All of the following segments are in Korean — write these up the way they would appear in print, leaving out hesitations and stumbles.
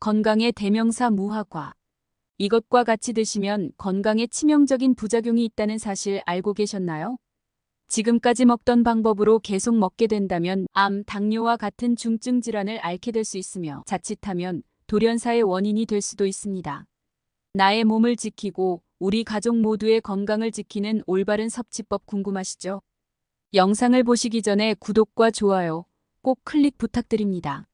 건강의 대명사 무화과. 이것과 같이 드시면 건강에 치명적인 부작용이 있다는 사실 알고 계셨나요? 지금까지 먹던 방법으로 계속 먹게 된다면 암, 당뇨와 같은 중증 질환을 앓게 될 수 있으며 자칫하면 돌연사의 원인이 될 수도 있습니다. 나의 몸을 지키고 우리 가족 모두의 건강을 지키는 올바른 섭취법 궁금하시죠? 영상을 보시기 전에 구독과 좋아요 꼭 클릭 부탁드립니다.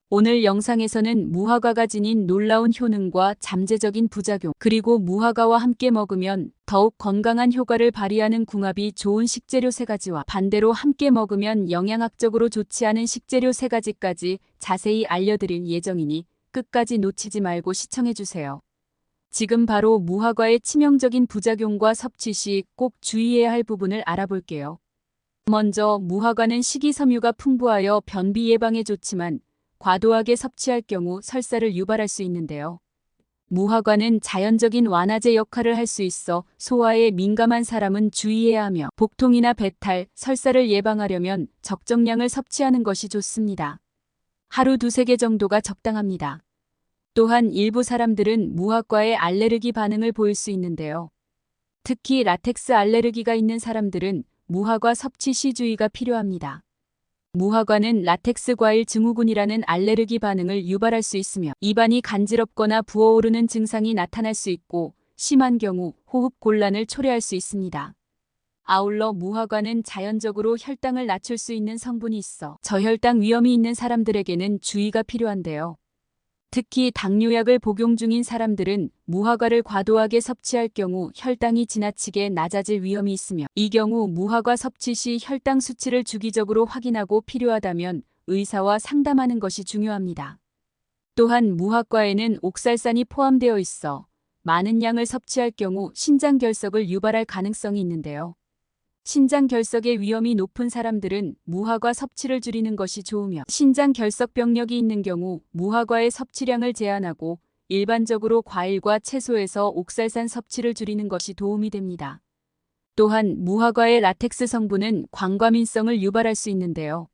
오늘 영상에서는 무화과가 지닌 놀라운 효능과 잠재적인 부작용, 그리고 무화과와 함께 먹으면 더욱 건강한 효과를 발휘하는 궁합이 좋은 식재료 3가지와 반대로 함께 먹으면 영양학적으로 좋지 않은 식재료 3가지까지 자세히 알려드릴 예정이니 끝까지 놓치지 말고 시청해주세요. 지금 바로 무화과의 치명적인 부작용과 섭취 시 꼭 주의해야 할 부분을 알아볼게요. 먼저 무화과는 식이섬유가 풍부하여 변비 예방에 좋지만 과도하게 섭취할 경우 설사를 유발할 수 있는데요. 무화과는 자연적인 완화제 역할을 할 수 있어 소화에 민감한 사람은 주의해야 하며 복통이나 배탈, 설사를 예방하려면 적정량을 섭취하는 것이 좋습니다. 하루 2~3개 정도가 적당합니다. 또한 일부 사람들은 무화과에 알레르기 반응을 보일 수 있는데요. 특히 라텍스 알레르기가 있는 사람들은 무화과 섭취 시 주의가 필요합니다. 무화과는 라텍스 과일 증후군이라는 알레르기 반응을 유발할 수 있으며 입안이 간지럽거나 부어오르는 증상이 나타날 수 있고 심한 경우 호흡 곤란을 초래할 수 있습니다. 아울러 무화과는 자연적으로 혈당을 낮출 수 있는 성분이 있어 저혈당 위험이 있는 사람들에게는 주의가 필요한데요. 특히 당뇨약을 복용 중인 사람들은 무화과를 과도하게 섭취할 경우 혈당이 지나치게 낮아질 위험이 있으며 이 경우 무화과 섭취 시 혈당 수치를 주기적으로 확인하고 필요하다면 의사와 상담하는 것이 중요합니다. 또한 무화과에는 옥살산이 포함되어 있어 많은 양을 섭취할 경우 신장 결석을 유발할 가능성이 있는데요. 신장 결석의 위험이 높은 사람들은 무화과 섭취를 줄이는 것이 좋으며 신장 결석 병력이 있는 경우 무화과의 섭취량을 제한하고 일반적으로 과일과 채소에서 옥살산 섭취를 줄이는 것이 도움이 됩니다. 또한 무화과의 라텍스 성분은 광과민성을 유발할 수 있는데요.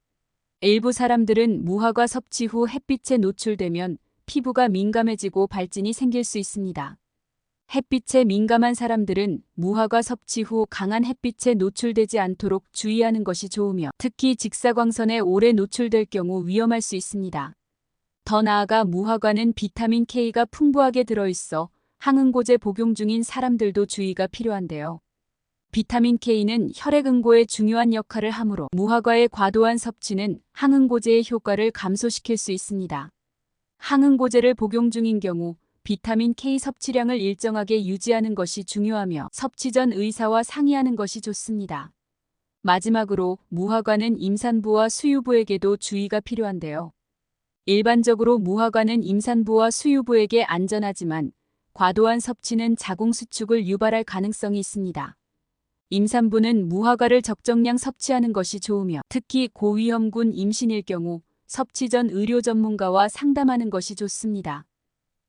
일부 사람들은 무화과 섭취 후 햇빛에 노출되면 피부가 민감해지고 발진이 생길 수 있습니다. 햇빛에 민감한 사람들은 무화과 섭취 후 강한 햇빛에 노출되지 않도록 주의하는 것이 좋으며 특히 직사광선에 오래 노출될 경우 위험할 수 있습니다. 더 나아가 무화과는 비타민 K가 풍부하게 들어있어 항응고제 복용 중인 사람들도 주의가 필요한데요. 비타민 K는 혈액 응고에 중요한 역할을 하므로 무화과의 과도한 섭취는 항응고제의 효과를 감소시킬 수 있습니다. 항응고제를 복용 중인 경우 비타민 K 섭취량을 일정하게 유지하는 것이 중요하며 섭취 전 의사와 상의하는 것이 좋습니다. 마지막으로 무화과는 임산부와 수유부에게도 주의가 필요한데요. 일반적으로 무화과는 임산부와 수유부에게 안전하지만 과도한 섭취는 자궁 수축을 유발할 가능성이 있습니다. 임산부는 무화과를 적정량 섭취하는 것이 좋으며 특히 고위험군 임신일 경우 섭취 전 의료 전문가와 상담하는 것이 좋습니다.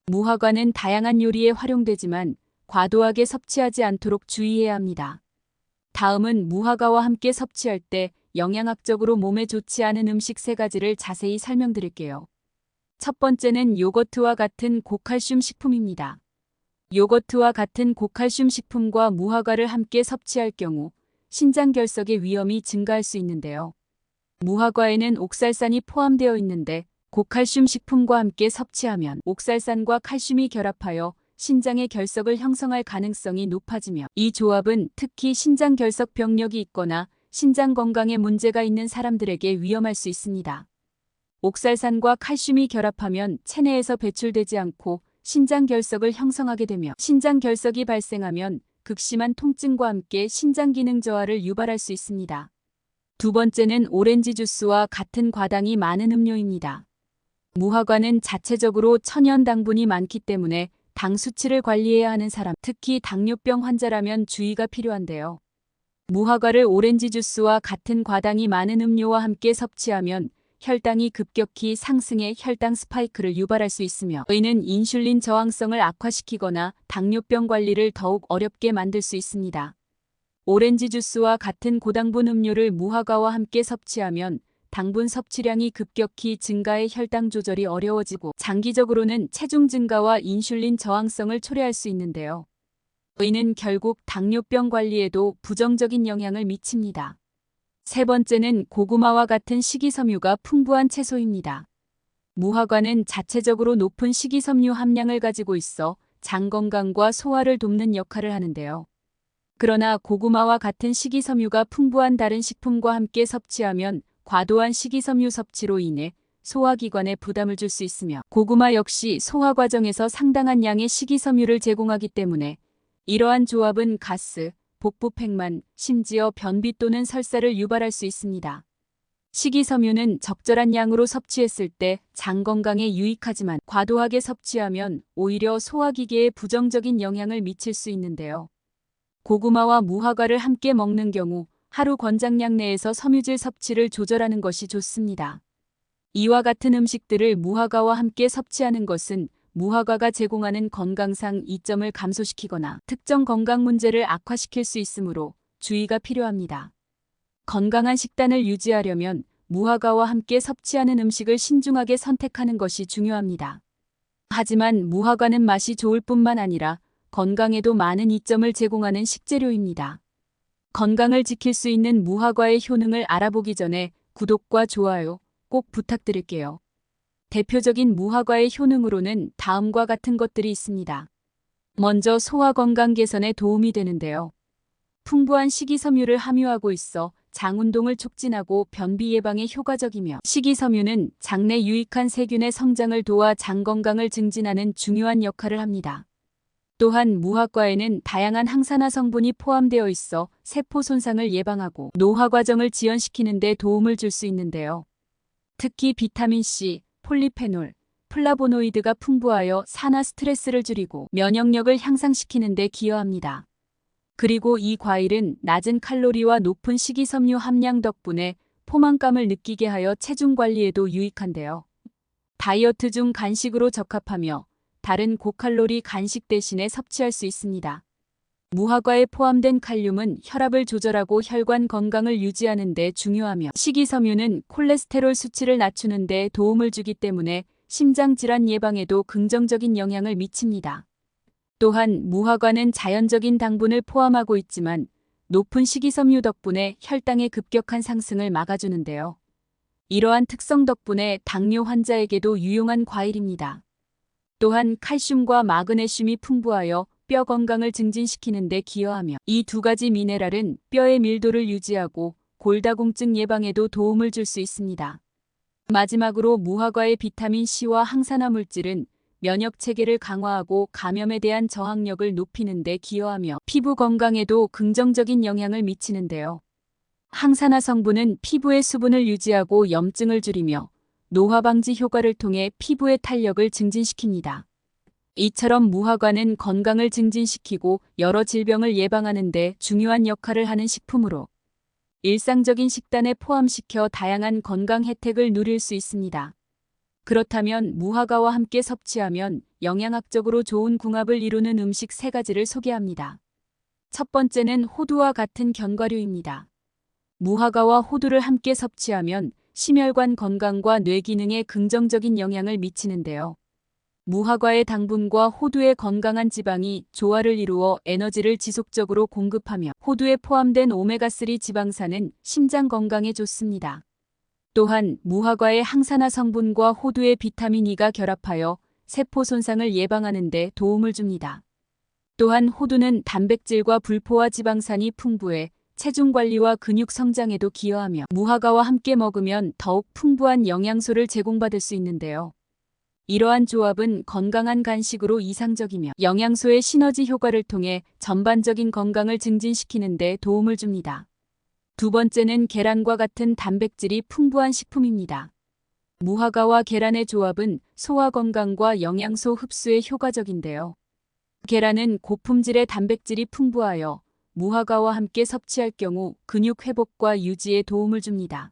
무화과는 다양한 요리에 활용되지만 과도하게 섭취하지 않도록 주의해야 합니다. 다음은 무화과와 함께 섭취할 때 영양학적으로 몸에 좋지 않은 음식 3가지를 자세히 설명드릴게요. 첫 번째는 요거트와 같은 고칼슘 식품입니다. 요거트와 같은 고칼슘 식품과 무화과를 함께 섭취할 경우 신장 결석의 위험이 증가할 수 있는데요. 무화과에는 옥살산이 포함되어 있는데 고칼슘 식품과 함께 섭취하면 옥살산과 칼슘이 결합하여 신장의 결석을 형성할 가능성이 높아지며 이 조합은 특히 신장 결석 병력이 있거나 신장 건강에 문제가 있는 사람들에게 위험할 수 있습니다. 옥살산과 칼슘이 결합하면 체내에서 배출되지 않고 신장 결석을 형성하게 되며 신장 결석이 발생하면 극심한 통증과 함께 신장 기능 저하를 유발할 수 있습니다. 두 번째는 오렌지 주스와 같은 과당이 많은 음료입니다. 무화과는 자체적으로 천연 당분이 많기 때문에 당 수치를 관리해야 하는 사람, 특히 당뇨병 환자라면 주의가 필요한데요. 무화과를 오렌지 주스와 같은 과당이 많은 음료와 함께 섭취하면 혈당이 급격히 상승해 혈당 스파이크를 유발할 수 있으며 이는 인슐린 저항성을 악화시키거나 당뇨병 관리를 더욱 어렵게 만들 수 있습니다. 오렌지 주스와 같은 고당분 음료를 무화과와 함께 섭취하면 당분 섭취량이 급격히 증가해 혈당 조절이 어려워지고 장기적으로는 체중 증가와 인슐린 저항성을 초래할 수 있는데요. 이는 결국 당뇨병 관리에도 부정적인 영향을 미칩니다. 세 번째는 고구마와 같은 식이섬유가 풍부한 채소입니다. 무화과는 자체적으로 높은 식이섬유 함량을 가지고 있어 장 건강과 소화를 돕는 역할을 하는데요. 그러나 고구마와 같은 식이섬유가 풍부한 다른 식품과 함께 섭취하면 과도한 식이섬유 섭취로 인해 소화기관에 부담을 줄 수 있으며, 고구마 역시 소화 과정에서 상당한 양의 식이섬유를 제공하기 때문에 이러한 조합은 가스, 복부 팽만, 심지어 변비 또는 설사를 유발할 수 있습니다. 식이섬유는 적절한 양으로 섭취했을 때 장 건강에 유익하지만 과도하게 섭취하면 오히려 소화기계에 부정적인 영향을 미칠 수 있는데요. 고구마와 무화과를 함께 먹는 경우 하루 권장량 내에서 섬유질 섭취를 조절하는 것이 좋습니다. 이와 같은 음식들을 무화과와 함께 섭취하는 것은 무화과가 제공하는 건강상 이점을 감소시키거나 특정 건강 문제를 악화시킬 수 있으므로 주의가 필요합니다. 건강한 식단을 유지하려면 무화과와 함께 섭취하는 음식을 신중하게 선택하는 것이 중요합니다. 하지만 무화과는 맛이 좋을 뿐만 아니라 건강에도 많은 이점을 제공하는 식재료입니다. 건강을 지킬 수 있는 무화과의 효능을 알아보기 전에 구독과 좋아요 꼭 부탁드릴게요. 대표적인 무화과의 효능으로는 다음과 같은 것들이 있습니다. 먼저 소화 건강 개선에 도움이 되는데요. 풍부한 식이섬유를 함유하고 있어 장 운동을 촉진하고 변비 예방에 효과적이며, 식이섬유는 장내 유익한 세균의 성장을 도와 장 건강을 증진하는 중요한 역할을 합니다. 또한 무화과에는 다양한 항산화 성분이 포함되어 있어 세포 손상을 예방하고 노화 과정을 지연시키는 데 도움을 줄 수 있는데요. 특히 비타민C, 폴리페놀, 플라보노이드가 풍부하여 산화 스트레스를 줄이고 면역력을 향상시키는 데 기여합니다. 그리고 이 과일은 낮은 칼로리와 높은 식이섬유 함량 덕분에 포만감을 느끼게 하여 체중 관리에도 유익한데요. 다이어트 중 간식으로 적합하며 다른 고칼로리 간식 대신에 섭취할 수 있습니다. 무화과에 포함된 칼륨은 혈압을 조절하고 혈관 건강을 유지하는 데 중요하며, 식이섬유는 콜레스테롤 수치를 낮추는 데 도움을 주기 때문에 심장 질환 예방에도 긍정적인 영향을 미칩니다. 또한 무화과는 자연적인 당분을 포함하고 있지만 높은 식이섬유 덕분에 혈당의 급격한 상승을 막아주는데요. 이러한 특성 덕분에 당뇨 환자에게도 유용한 과일입니다. 또한 칼슘과 마그네슘이 풍부하여 뼈 건강을 증진시키는 데 기여하며, 이 두 가지 미네랄은 뼈의 밀도를 유지하고 골다공증 예방에도 도움을 줄 수 있습니다. 마지막으로 무화과의 비타민 C와 항산화 물질은 면역 체계를 강화하고 감염에 대한 저항력을 높이는 데 기여하며 피부 건강에도 긍정적인 영향을 미치는데요. 항산화 성분은 피부의 수분을 유지하고 염증을 줄이며 노화 방지 효과를 통해 피부의 탄력을 증진시킵니다. 이처럼 무화과는 건강을 증진시키고 여러 질병을 예방하는 데 중요한 역할을 하는 식품으로 일상적인 식단에 포함시켜 다양한 건강 혜택을 누릴 수 있습니다. 그렇다면 무화과와 함께 섭취하면 영양학적으로 좋은 궁합을 이루는 음식 3가지를 소개합니다. 첫 번째는 호두와 같은 견과류입니다. 무화과와 호두를 함께 섭취하면 심혈관 건강과 뇌 기능에 긍정적인 영향을 미치는데요. 무화과의 당분과 호두의 건강한 지방이 조화를 이루어 에너지를 지속적으로 공급하며, 호두에 포함된 오메가3 지방산은 심장 건강에 좋습니다. 또한 무화과의 항산화 성분과 호두의 비타민 E가 결합하여 세포 손상을 예방하는 데 도움을 줍니다. 또한 호두는 단백질과 불포화 지방산이 풍부해 체중 관리와 근육 성장에도 기여하며, 무화과와 함께 먹으면 더욱 풍부한 영양소를 제공받을 수 있는데요. 이러한 조합은 건강한 간식으로 이상적이며 영양소의 시너지 효과를 통해 전반적인 건강을 증진시키는 데 도움을 줍니다. 두 번째는 계란과 같은 단백질이 풍부한 식품입니다. 무화과와 계란의 조합은 소화 건강과 영양소 흡수에 효과적인데요. 계란은 고품질의 단백질이 풍부하여 무화과와 함께 섭취할 경우 근육 회복과 유지에 도움을 줍니다.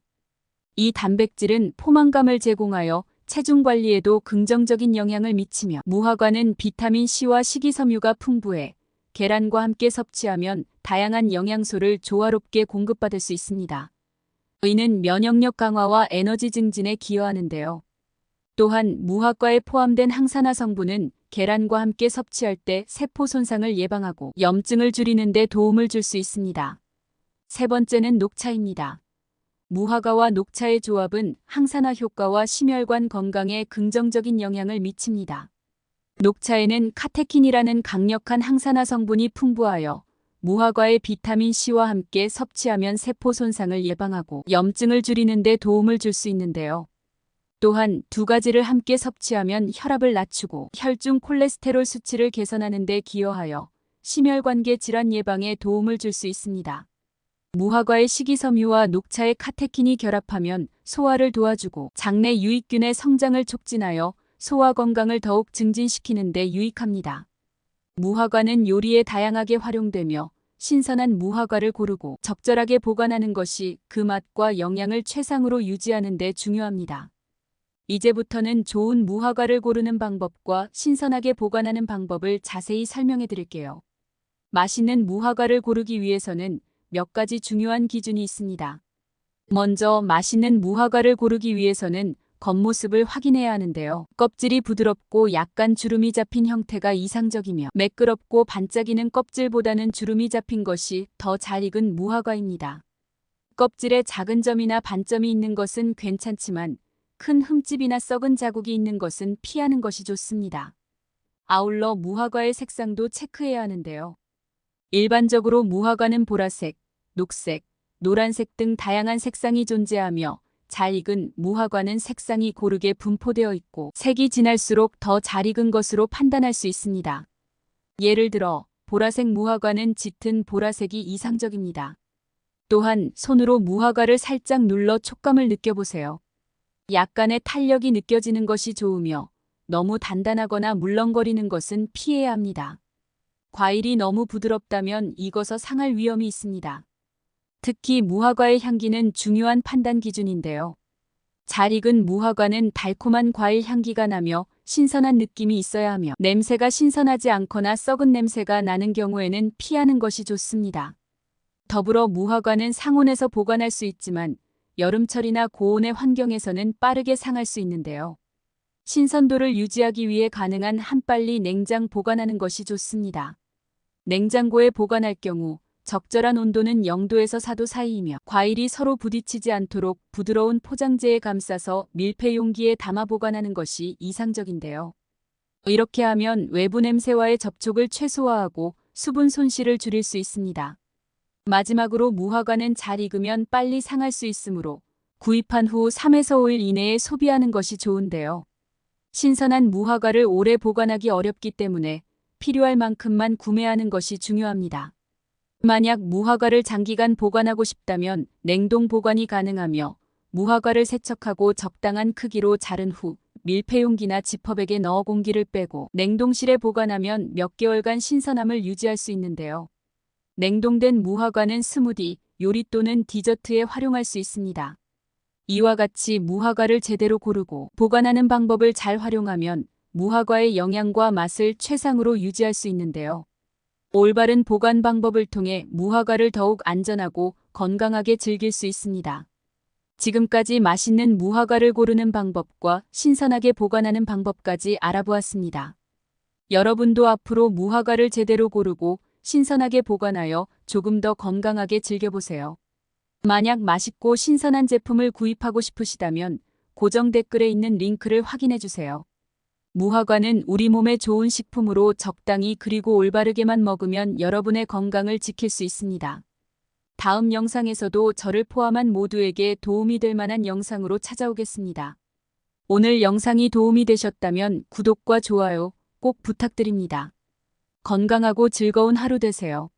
이 단백질은 포만감을 제공하여 체중 관리에도 긍정적인 영향을 미치며, 무화과는 비타민 C와 식이섬유가 풍부해 계란과 함께 섭취하면 다양한 영양소를 조화롭게 공급받을 수 있습니다. 이는 면역력 강화와 에너지 증진에 기여하는데요. 또한 무화과에 포함된 항산화 성분은 계란과 함께 섭취할 때 세포 손상을 예방하고 염증을 줄이는 데 도움을 줄 수 있습니다. 세 번째는 녹차입니다. 무화과와 녹차의 조합은 항산화 효과와 심혈관 건강에 긍정적인 영향을 미칩니다. 녹차에는 카테킨이라는 강력한 항산화 성분이 풍부하여 무화과의 비타민 C와 함께 섭취하면 세포 손상을 예방하고 염증을 줄이는 데 도움을 줄 수 있는데요. 또한 두 가지를 함께 섭취하면 혈압을 낮추고 혈중 콜레스테롤 수치를 개선하는 데 기여하여 심혈관계 질환 예방에 도움을 줄 수 있습니다. 무화과의 식이섬유와 녹차의 카테킨이 결합하면 소화를 도와주고 장내 유익균의 성장을 촉진하여 소화 건강을 더욱 증진시키는 데 유익합니다. 무화과는 요리에 다양하게 활용되며 신선한 무화과를 고르고 적절하게 보관하는 것이 그 맛과 영양을 최상으로 유지하는 데 중요합니다. 이제부터는 좋은 무화과를 고르는 방법과 신선하게 보관하는 방법을 자세히 설명해 드릴게요. 맛있는 무화과를 고르기 위해서는 몇 가지 중요한 기준이 있습니다. 먼저 맛있는 무화과를 고르기 위해서는 겉모습을 확인해야 하는데요. 껍질이 부드럽고 약간 주름이 잡힌 형태가 이상적이며 매끄럽고 반짝이는 껍질보다는 주름이 잡힌 것이 더 잘 익은 무화과입니다. 껍질에 작은 점이나 반점이 있는 것은 괜찮지만 큰 흠집이나 썩은 자국이 있는 것은 피하는 것이 좋습니다. 아울러 무화과의 색상도 체크해야 하는데요. 일반적으로 무화과는 보라색, 녹색, 노란색 등 다양한 색상이 존재하며 잘 익은 무화과는 색상이 고르게 분포되어 있고 색이 진할수록 더 잘 익은 것으로 판단할 수 있습니다. 예를 들어 보라색 무화과는 짙은 보라색이 이상적입니다. 또한 손으로 무화과를 살짝 눌러 촉감을 느껴보세요. 약간의 탄력이 느껴지는 것이 좋으며 너무 단단하거나 물렁거리는 것은 피해야 합니다. 과일이 너무 부드럽다면 익어서 상할 위험이 있습니다. 특히 무화과의 향기는 중요한 판단 기준인데요. 잘 익은 무화과는 달콤한 과일 향기가 나며 신선한 느낌이 있어야 하며 냄새가 신선하지 않거나 썩은 냄새가 나는 경우에는 피하는 것이 좋습니다. 더불어 무화과는 상온에서 보관할 수 있지만 여름철이나 고온의 환경에서는 빠르게 상할 수 있는데요. 신선도를 유지하기 위해 가능한 한 빨리 냉장 보관하는 것이 좋습니다. 냉장고에 보관할 경우 적절한 온도는 0도에서 4도 사이이며 과일이 서로 부딪히지 않도록 부드러운 포장재에 감싸서 밀폐 용기에 담아 보관하는 것이 이상적인데요. 이렇게 하면 외부 냄새와의 접촉을 최소화하고 수분 손실을 줄일 수 있습니다. 마지막으로 무화과는 잘 익으면 빨리 상할 수 있으므로 구입한 후 3에서 5일 이내에 소비하는 것이 좋은데요. 신선한 무화과를 오래 보관하기 어렵기 때문에 필요할 만큼만 구매하는 것이 중요합니다. 만약 무화과를 장기간 보관하고 싶다면 냉동 보관이 가능하며 무화과를 세척하고 적당한 크기로 자른 후 밀폐용기나 지퍼백에 넣어 공기를 빼고 냉동실에 보관하면 몇 개월간 신선함을 유지할 수 있는데요. 냉동된 무화과는 스무디, 요리 또는 디저트에 활용할 수 있습니다. 이와 같이 무화과를 제대로 고르고 보관하는 방법을 잘 활용하면 무화과의 영양과 맛을 최상으로 유지할 수 있는데요. 올바른 보관 방법을 통해 무화과를 더욱 안전하고 건강하게 즐길 수 있습니다. 지금까지 맛있는 무화과를 고르는 방법과 신선하게 보관하는 방법까지 알아보았습니다. 여러분도 앞으로 무화과를 제대로 고르고 신선하게 보관하여 조금 더 건강하게 즐겨보세요. 만약 맛있고 신선한 제품을 구입하고 싶으시다면 고정 댓글에 있는 링크를 확인해주세요. 무화과는 우리 몸에 좋은 식품으로 적당히 그리고 올바르게만 먹으면 여러분의 건강을 지킬 수 있습니다. 다음 영상에서도 저를 포함한 모두에게 도움이 될 만한 영상으로 찾아오겠습니다. 오늘 영상이 도움이 되셨다면 구독과 좋아요 꼭 부탁드립니다. 건강하고 즐거운 하루 되세요.